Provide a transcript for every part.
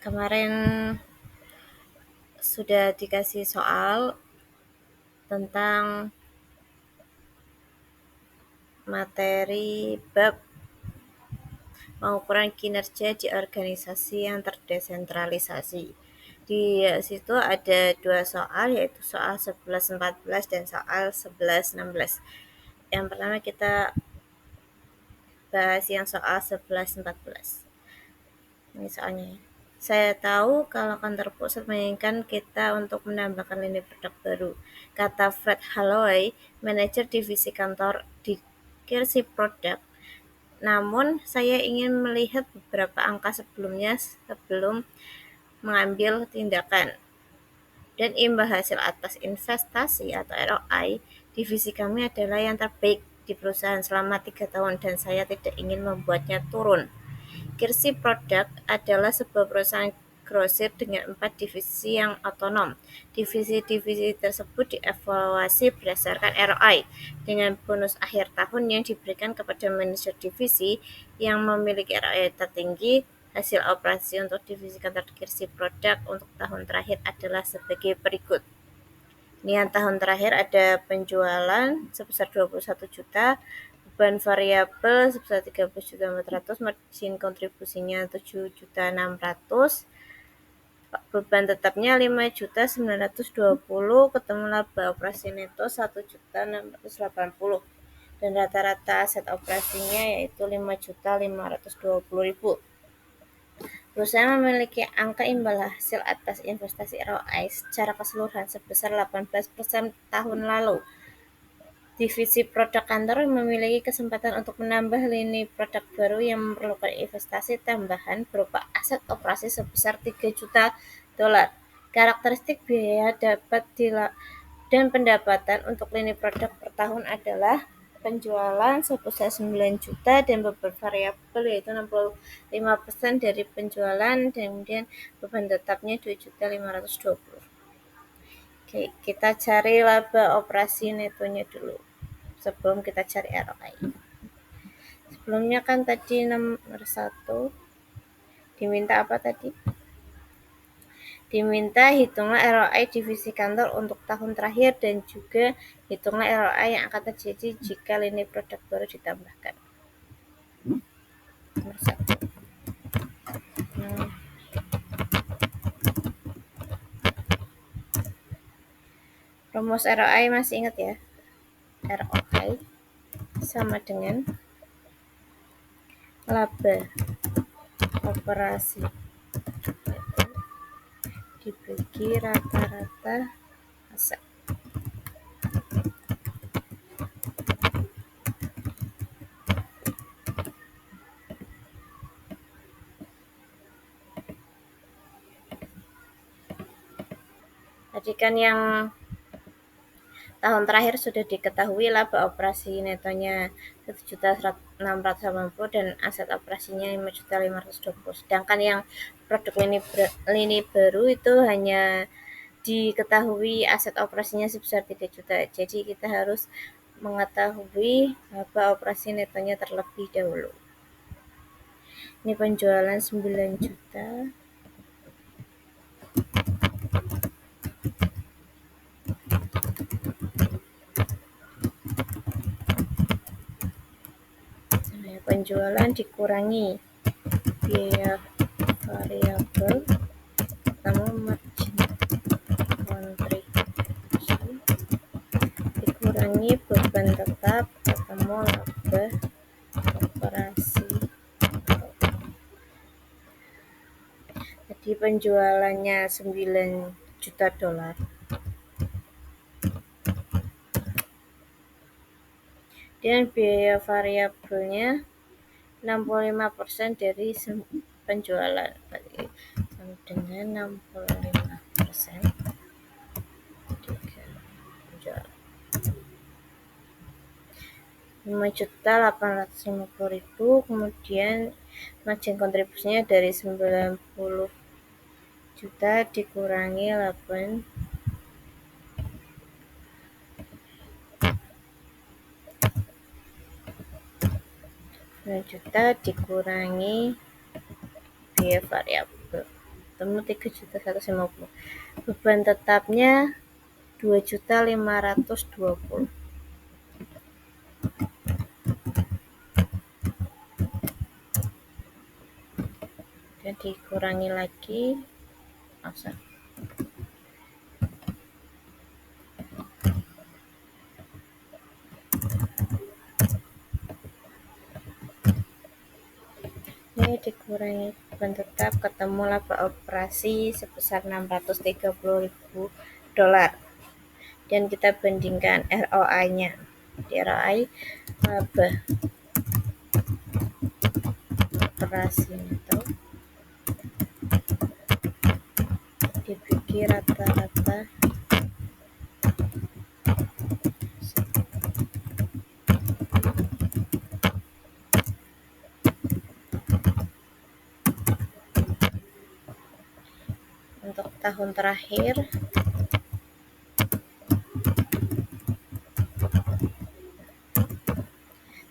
Kemarin sudah dikasih soal tentang materi bab pengukuran kinerja di organisasi yang terdesentralisasi. Di situ ada dua soal, yaitu soal 11-14 dan soal 11-16. Yang pertama kita bahas yang soal 11-14. Ini soalnya. Saya tahu kalau kantor pusat menginginkan kita untuk menambahkan lini produk baru, kata Fred Holloway, manajer divisi kantor di Kirsi Product. Namun, saya ingin melihat beberapa angka sebelumnya sebelum mengambil tindakan. Dan imbal hasil atas investasi atau ROI, divisi kami adalah yang terbaik di perusahaan selama 3 tahun dan saya tidak ingin membuatnya turun. Kirsi Product adalah sebuah perusahaan grosir dengan 4 divisi yang otonom. Divisi-divisi tersebut dievaluasi berdasarkan ROI dengan bonus akhir tahun yang diberikan kepada manajer divisi yang memiliki ROI tertinggi. Hasil operasi untuk divisi kantor Kirsi Product untuk tahun terakhir adalah sebagai berikut. Nian tahun terakhir ada penjualan sebesar 21 juta, beban variabel sebesar 30.400.000, margin kontribusinya 7.600.000, beban tetapnya 5.920.000, ketemu laba operasi neto 1.680.000, dan rata-rata aset operasinya yaitu 5.520.000. Perusahaan memiliki angka imbal hasil atas investasi ROI secara keseluruhan sebesar 18% tahun lalu. Divisi produk kantor memiliki kesempatan untuk menambah lini produk baru yang memerlukan investasi tambahan berupa aset operasi sebesar 3 juta dolar. Karakteristik biaya dapat dan pendapatan untuk lini produk per tahun adalah penjualan sebesar 9 juta dan beban variabel yaitu 65% dari penjualan, dan kemudian beban tetapnya 2.520.000. Oke, kita cari laba operasi netonya dulu sebelum kita cari ROI. Sebelumnya kan tadi nomor 1 diminta apa tadi? Diminta hitunglah ROI divisi kantor untuk tahun terakhir dan juga hitunglah ROI yang akan terjadi jika lini produk baru ditambahkan. Nomor 1. Rumus ROI masih ingat ya? ROI sama dengan laba operasi dibagi rata-rata aset. Tadi kan yang tahun terakhir sudah diketahui laba operasi netonya 1.680.000 dan aset operasinya 5.520.000. Sedangkan yang produk lini baru itu hanya diketahui aset operasinya sebesar 3 juta. Jadi kita harus mengetahui laba operasi netonya terlebih dahulu. Ini penjualan 9 juta. Penjualan dikurangi biaya variabel ketemu margin kontribusi dikurangi beban tetap ketemu laba operasi. Jadi penjualannya 9 juta dolar. Dan biaya variabelnya 65% dari penjualan. Dengan 65% penjualan. 5.850.000, kemudian margin kontribusinya dari 90 juta dikurangi 8 juta dikurangi biaya variabel ketemu 3.150. Beban tetapnya 2.520. Dan dikurangi lagi masa. Ini dikurangi beban tetap, ketemu laba operasi sebesar 630.000 dolar. Dan kita bandingkan ROI-nya. Di ROI laba operasi itu dibagi rata-rata untuk tahun terakhir.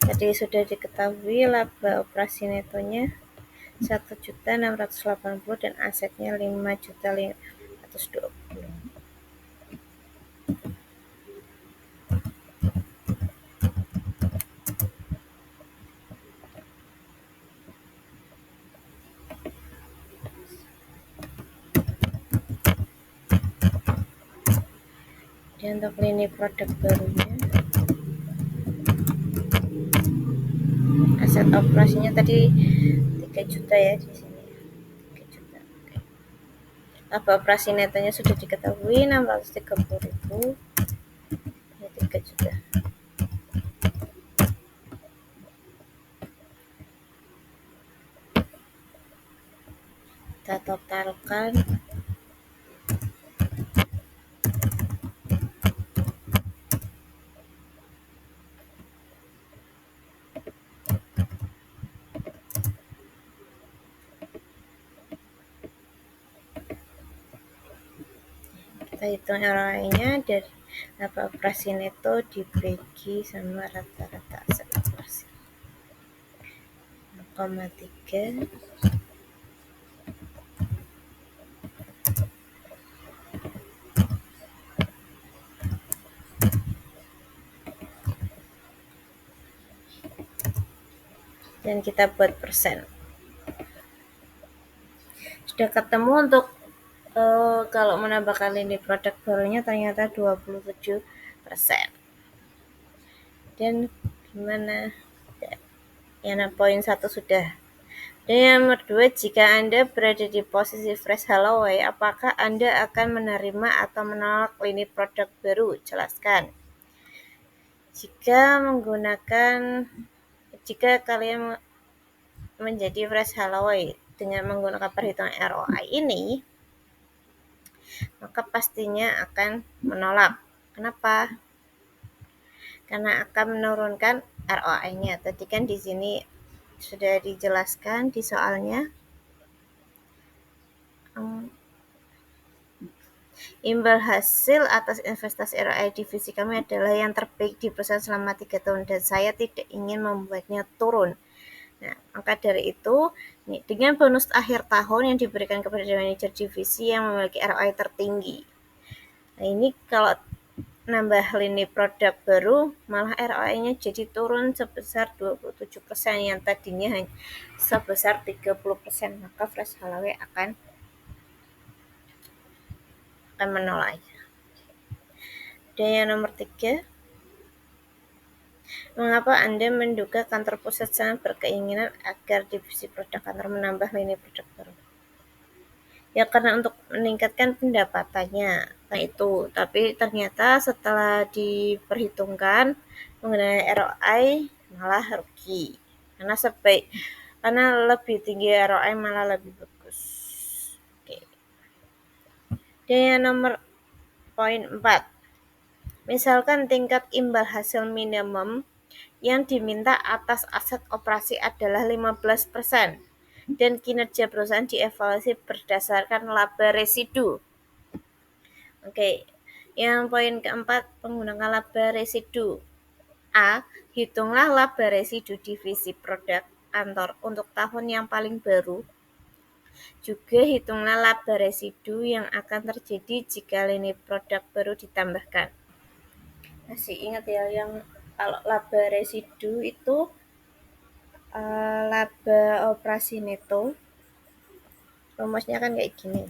Tadi sudah diketahui laba operasi netonya 1.680 dan asetnya 5.520. Dan untuk lini produk barunya, aset operasinya tadi 3 juta ya di sini. 3 juta. Oke. Laba operasi netonya sudah diketahui 630.000. Ya 3 juta. Kita totalkan kita hitung ROI-nya dari laba operasi neto dibagi sama rata-rata aset operasi 0,3. Dan kita buat persen. Sudah ketemu untuk kalau menambahkan lini produk barunya ternyata 27%. Dan gimana? Ya, poin 1 sudah. Dan yang nomor 2, jika Anda berada di posisi Fresh Halloway, apakah Anda akan menerima atau menolak lini produk baru? Jelaskan. Jika kalian menjadi Fresh Halloway dengan menggunakan perhitungan ROI ini, maka pastinya akan menolak. Kenapa? Karena akan menurunkan ROI-nya. Tadi kan di sini sudah dijelaskan di soalnya. Imbal hasil atas investasi ROI divisi kami adalah yang terbaik di perusahaan selama 3 tahun dan saya tidak ingin membuatnya turun. Nah, maka dari itu, dengan bonus akhir tahun yang diberikan kepada manajer divisi yang memiliki ROI tertinggi. Nah, ini kalau nambah lini produk baru, malah ROI-nya jadi turun sebesar 27%, yang tadinya hanya sebesar 30%, maka Fresh Halloway akan menolaknya. Dan yang nomor 3, mengapa Anda menduga kantor pusat sangat berkeinginan agar divisi produk kantor menambah lini produk baru? Ya karena untuk meningkatkan pendapatannya. Nah itu, tapi ternyata setelah diperhitungkan mengenai ROI malah rugi. Karena lebih tinggi ROI malah lebih bagus. Oke. Dan yang nomor poin 4. Misalkan tingkat imbal hasil minimum yang diminta atas aset operasi adalah 15% dan kinerja perusahaan dievaluasi berdasarkan laba residu. Oke, yang poin keempat, menggunakan laba residu. A. Hitunglah laba residu divisi produk kantor untuk tahun yang paling baru Juga hitunglah laba residu yang akan terjadi jika lini produk baru ditambahkan. Masih ingat ya yang kalau laba residu itu laba operasi neto, rumusnya kan kayak gini.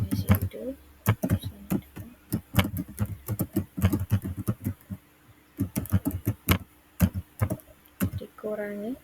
Residu dikurangi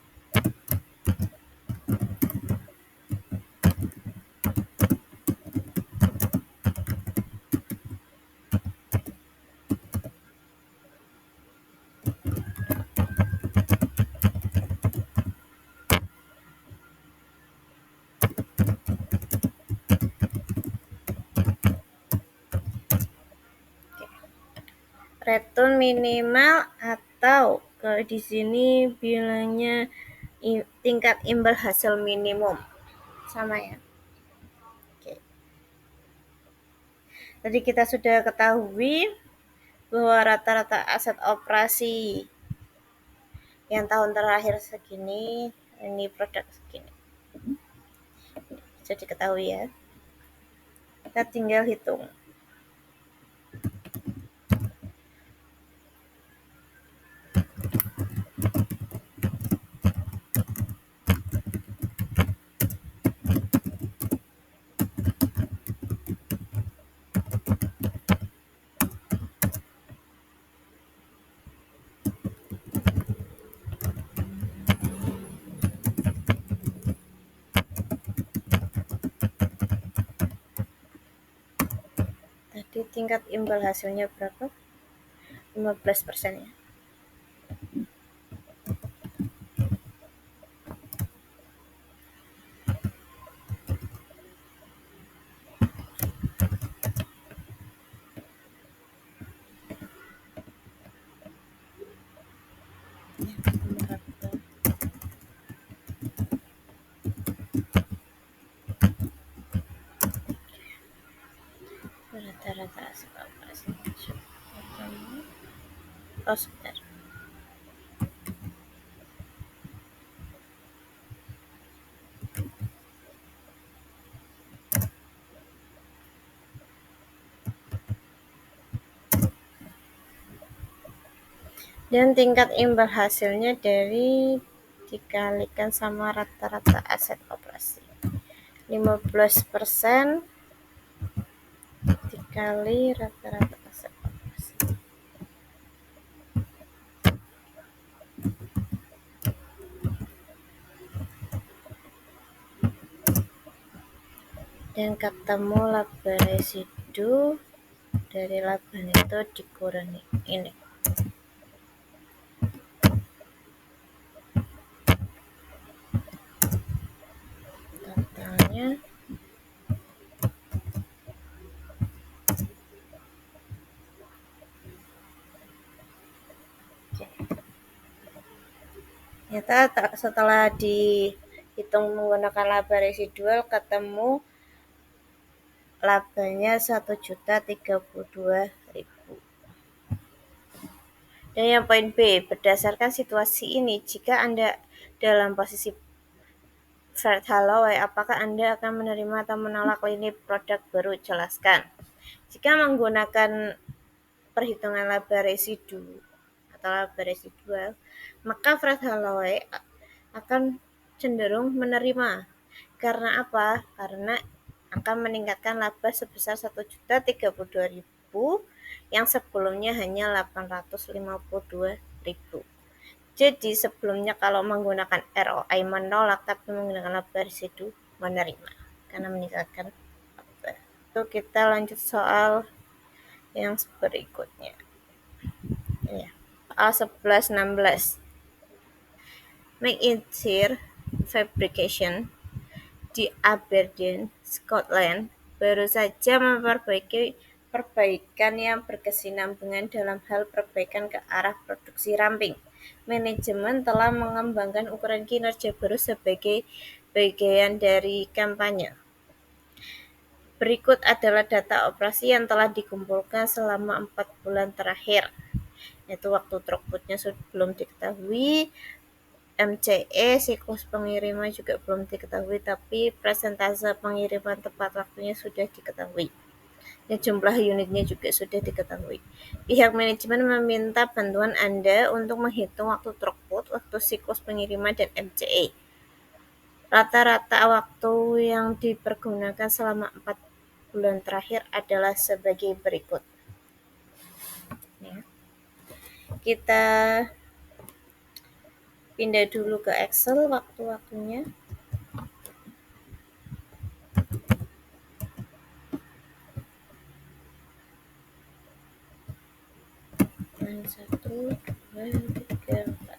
return minimal, atau kalau di sini bilangnya tingkat imbal hasil minimum, sama ya. Oke. Tadi kita sudah ketahui bahwa rata-rata aset operasi yang tahun terakhir segini, ini produk segini. Bisa diketahui ya. Kita tinggal hitung. Tadi tingkat imbal hasilnya berapa? 15% ya. Rata-rata aset operasi. Oh, sebentar. Dan tingkat imbal hasilnya dari dikalikan sama rata-rata aset operasi. 15% dikali rata-rata aset operasi. Dan ketemu laba residu dari laba neto dikurangi ini. Totalnya ternyata setelah dihitung menggunakan laba residual ketemu labanya 1.032.000. Dan yang poin B, berdasarkan situasi ini, jika Anda dalam posisi Fred Holloway, apakah Anda akan menerima atau menolak lini produk baru? Jelaskan. Jika menggunakan perhitungan laba residu atau laba residual, maka Fred Holloway akan cenderung menerima. Karena apa? Karena akan meningkatkan laba sebesar 1.032.000 yang sebelumnya hanya 852.000. Jadi sebelumnya kalau menggunakan ROI menolak, tapi menggunakan laba residu menerima karena meningkatkan laba. Itu kita lanjut soal yang berikutnya. Ya. Soal 11-16. Make It Fabrication di Aberdeen, Scotland, baru saja memperbaiki perbaikan yang berkesinambungan dalam hal perbaikan ke arah produksi ramping. Manajemen telah mengembangkan ukuran kinerja baru sebagai bagian dari kampanye. Berikut adalah data operasi yang telah dikumpulkan selama 4 bulan terakhir. yaitu waktu throughputnya belum diketahui, MCE siklus pengiriman juga belum diketahui, tapi persentase pengiriman tepat waktunya sudah diketahui. Dan jumlah unitnya juga sudah diketahui. Pihak manajemen meminta bantuan Anda untuk menghitung waktu throughput, waktu siklus pengiriman, dan MCE. Rata-rata waktu yang dipergunakan selama 4 bulan terakhir adalah sebagai berikut. Ya. Kita pindah dulu ke Excel waktu-waktunya. Satu, dua, tiga, empat.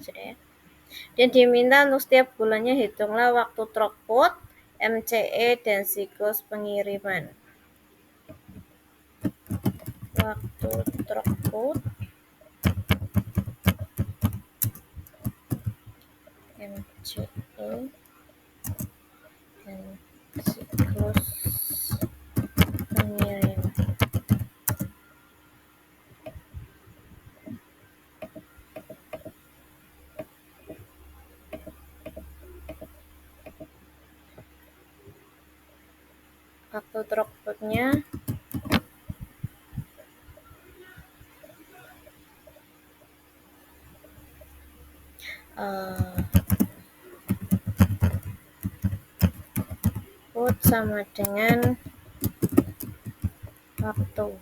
Sudah ya. Dan diminta untuk setiap bulannya hitunglah waktu throughput, MCE, dan siklus pengiriman. Waktu throughput, MCE, dan siklus pengiriman. Waktu throughputnya throughput sama dengan waktu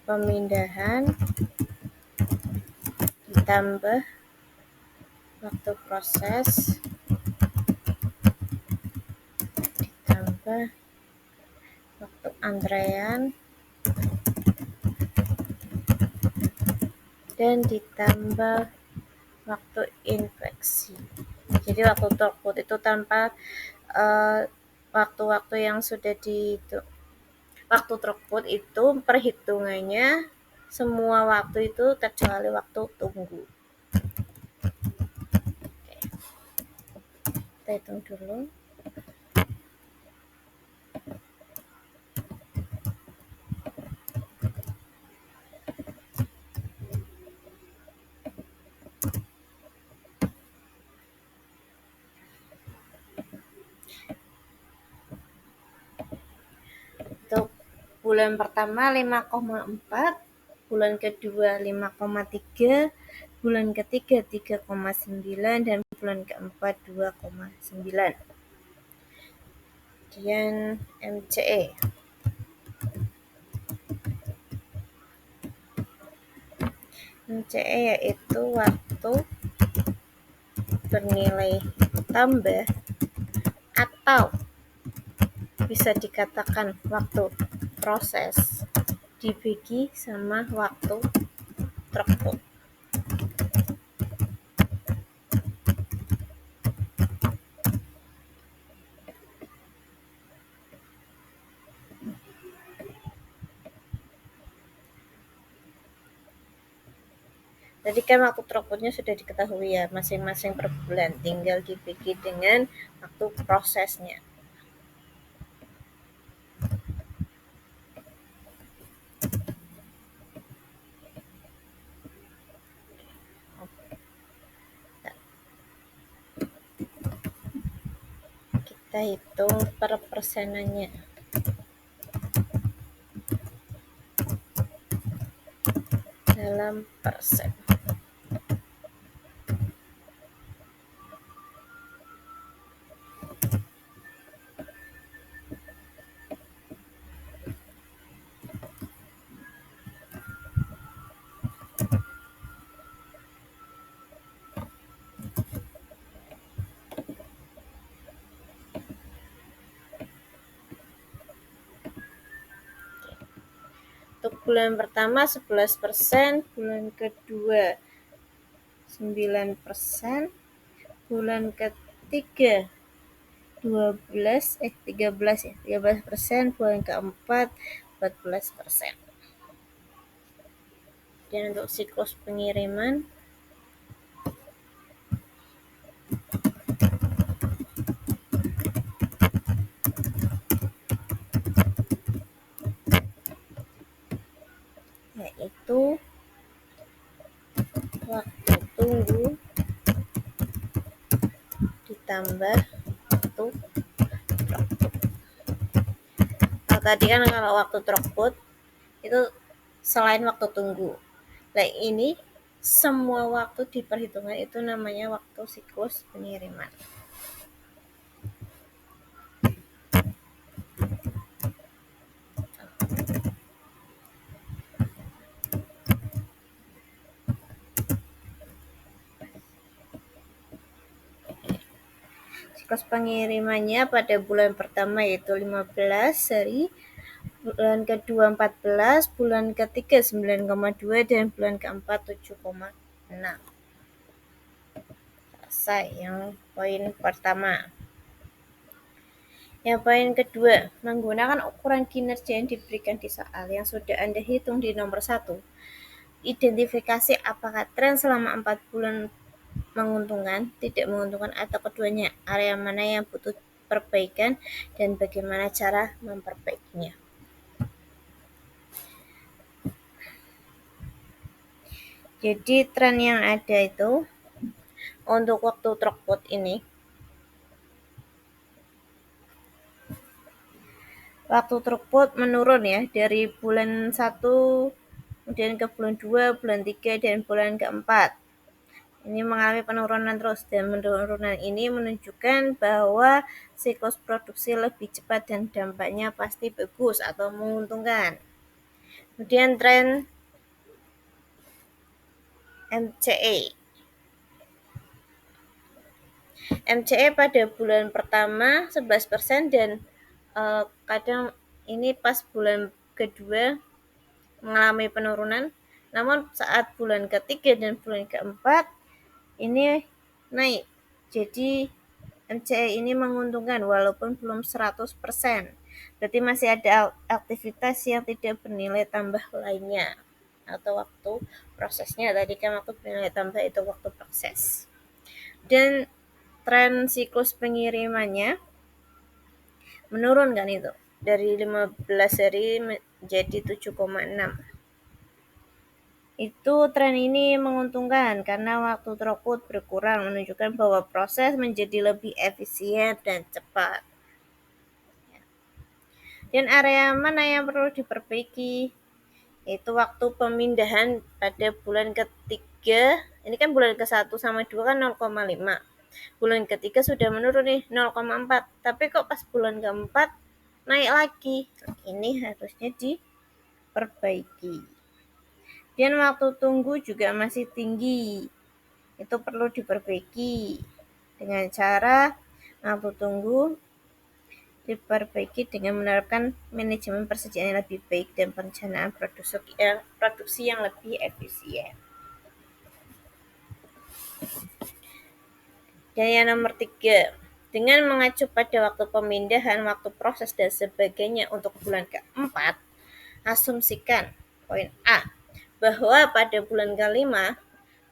pemindahan ditambah waktu proses ditambah waktu antrean dan ditambah waktu infeksi. Jadi waktu throughput itu tanpa waktu-waktu yang sudah waktu throughput itu perhitungannya semua waktu itu kecuali waktu tunggu. Oke. Kita hitung dulu. Untuk bulan pertama 5,4, bulan kedua 5,3, bulan ketiga 3,9, dan bulan keempat 2,9. Kemudian MCE. MCE yaitu waktu bernilai tambah atau bisa dikatakan waktu proses dibagi sama waktu throughput. Jadi kan waktu throughputnya sudah diketahui ya masing-masing per bulan, tinggal dibagi dengan waktu prosesnya. Kita hitung per persenannya. Dalam persen. Untuk bulan pertama 11%, bulan kedua 9%, bulan ketiga 13%, bulan keempat 14%. Dan untuk siklus pengiriman yaitu waktu tunggu ditambah waktu throughput. Tadi kan kalau waktu throughput itu selain waktu tunggu. Nah ini semua waktu diperhitungkan itu namanya waktu siklus pengiriman. Siklus pengirimannya pada bulan pertama yaitu 15 hari, bulan kedua 14, bulan ketiga 9,2 dan bulan keempat 7,6. Selesai yang poin pertama. Yang poin kedua, menggunakan ukuran kinerja yang diberikan di soal yang sudah Anda hitung di nomor 1. Identifikasi apakah tren selama 4 bulan menguntungkan, tidak menguntungkan, atau keduanya. Area mana yang butuh perbaikan dan bagaimana cara memperbaikinya. Jadi tren yang ada itu untuk waktu throughput ini, waktu throughput menurun ya dari bulan 1 kemudian ke bulan 2, bulan 3 dan bulan keempat. Ini mengalami penurunan terus dan penurunan ini menunjukkan bahwa siklus produksi lebih cepat dan dampaknya pasti bagus atau menguntungkan. Kemudian tren MCE. MCE pada bulan pertama 11% dan kadang ini pas bulan kedua mengalami penurunan, namun saat bulan ketiga dan bulan keempat ini naik. Jadi MCE ini menguntungkan walaupun belum 100%. Berarti masih ada aktivitas yang tidak bernilai tambah lainnya atau waktu prosesnya. Tadi kan waktu bernilai tambah itu waktu proses. Dan tren siklus pengirimannya menurun kan itu. Dari 15 hari menjadi 7,6. Itu tren ini menguntungkan karena waktu throughput berkurang, menunjukkan bahwa proses menjadi lebih efisien dan cepat. Dan area mana yang perlu diperbaiki? Itu waktu pemindahan pada bulan ketiga. Ini kan bulan ke-1 sama 2 kan 0,5. Bulan ketiga sudah menurun nih 0,4. Tapi kok pas bulan keempat naik lagi. Ini harusnya diperbaiki. Dan waktu tunggu juga masih tinggi. Itu perlu diperbaiki. dengan cara waktu tunggu diperbaiki dengan menerapkan manajemen persediaan yang lebih baik dan perencanaan produksi yang lebih efisien. Dan yang nomor 3, dengan mengacu pada waktu pemindahan, waktu proses, dan sebagainya untuk bulan keempat, asumsikan poin A, bahwa pada bulan kelima,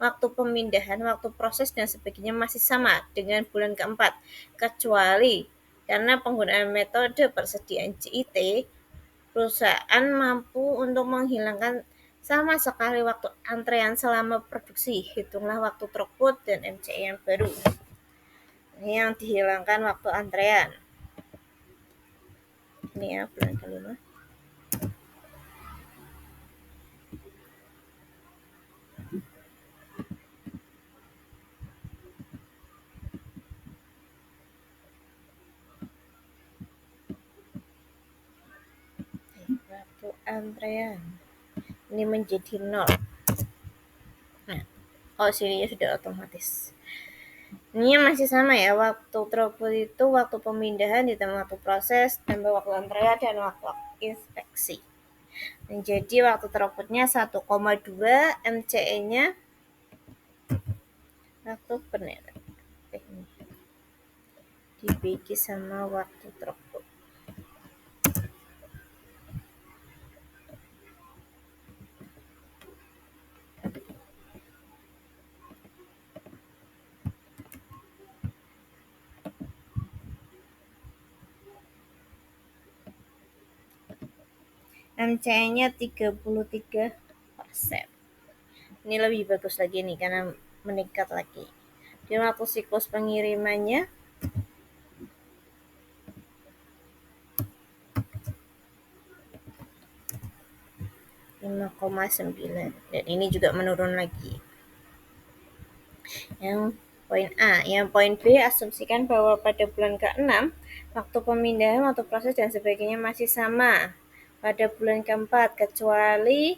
waktu pemindahan, waktu proses, dan sebagainya masih sama dengan bulan keempat, kecuali karena penggunaan metode persediaan JIT, perusahaan mampu untuk menghilangkan sama sekali waktu antrean selama produksi. Hitunglah waktu throughput dan MCE yang baru. Ini yang dihilangkan waktu antrean. Ini ya bulan kelima. Waktu antrean ini menjadi 0. Nah, sini sudah otomatis. Ini masih sama ya, waktu throughput itu waktu pemindahan ditambah waktu proses, tambah waktu antrean dan waktu inspeksi. Jadi waktu throughputnya 1,2, MCE-nya waktu penilaian dibagi sama waktu throughput. MCE-nya 33%. Ini lebih bagus lagi nih karena meningkat lagi. Di waktu siklus pengirimannya 5,9 dan ini juga menurun lagi. Yang poin A. Yang poin B, asumsikan bahwa pada bulan ke-6 waktu pemindahan, waktu proses dan sebagainya masih sama pada bulan ke-4 kecuali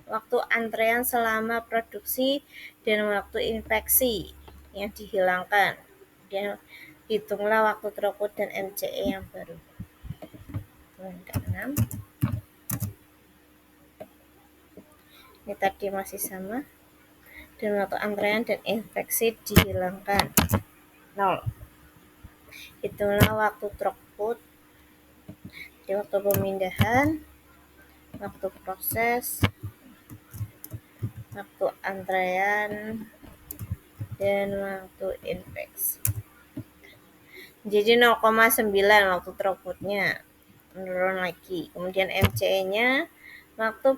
waktu antrean selama produksi dan waktu inspeksi yang dihilangkan. Dan hitunglah waktu throughput dan MCE yang baru. Bulan ke-6 ini tadi masih sama dan waktu antrean dan inspeksi dihilangkan 0. Itulah waktu throughput di waktu pemindahan, waktu proses, waktu antrean, dan waktu inspeksi. Jadi 0,9 waktu throughputnya menurun lagi. Kemudian MCE-nya waktu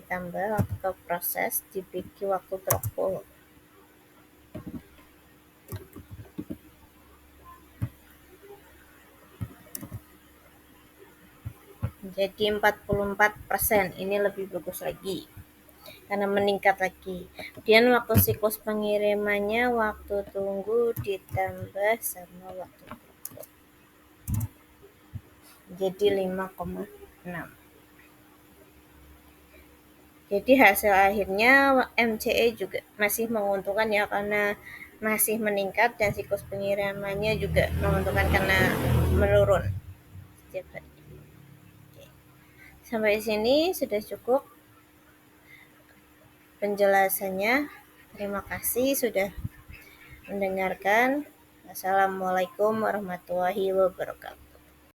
tambah waktu proses dibagi waktu throughput. Jadi 44%. Ini lebih bagus lagi karena meningkat lagi. Kemudian waktu siklus pengirimannya, waktu tunggu ditambah sama waktu throughput. Jadi 5,6. Jadi hasil akhirnya MCE juga masih menguntungkan ya karena masih meningkat dan siklus pengirimannya juga menguntungkan karena menurun setiap hari. Sampai sini sudah cukup penjelasannya. Terima kasih sudah mendengarkan. Assalamualaikum warahmatullahi wabarakatuh.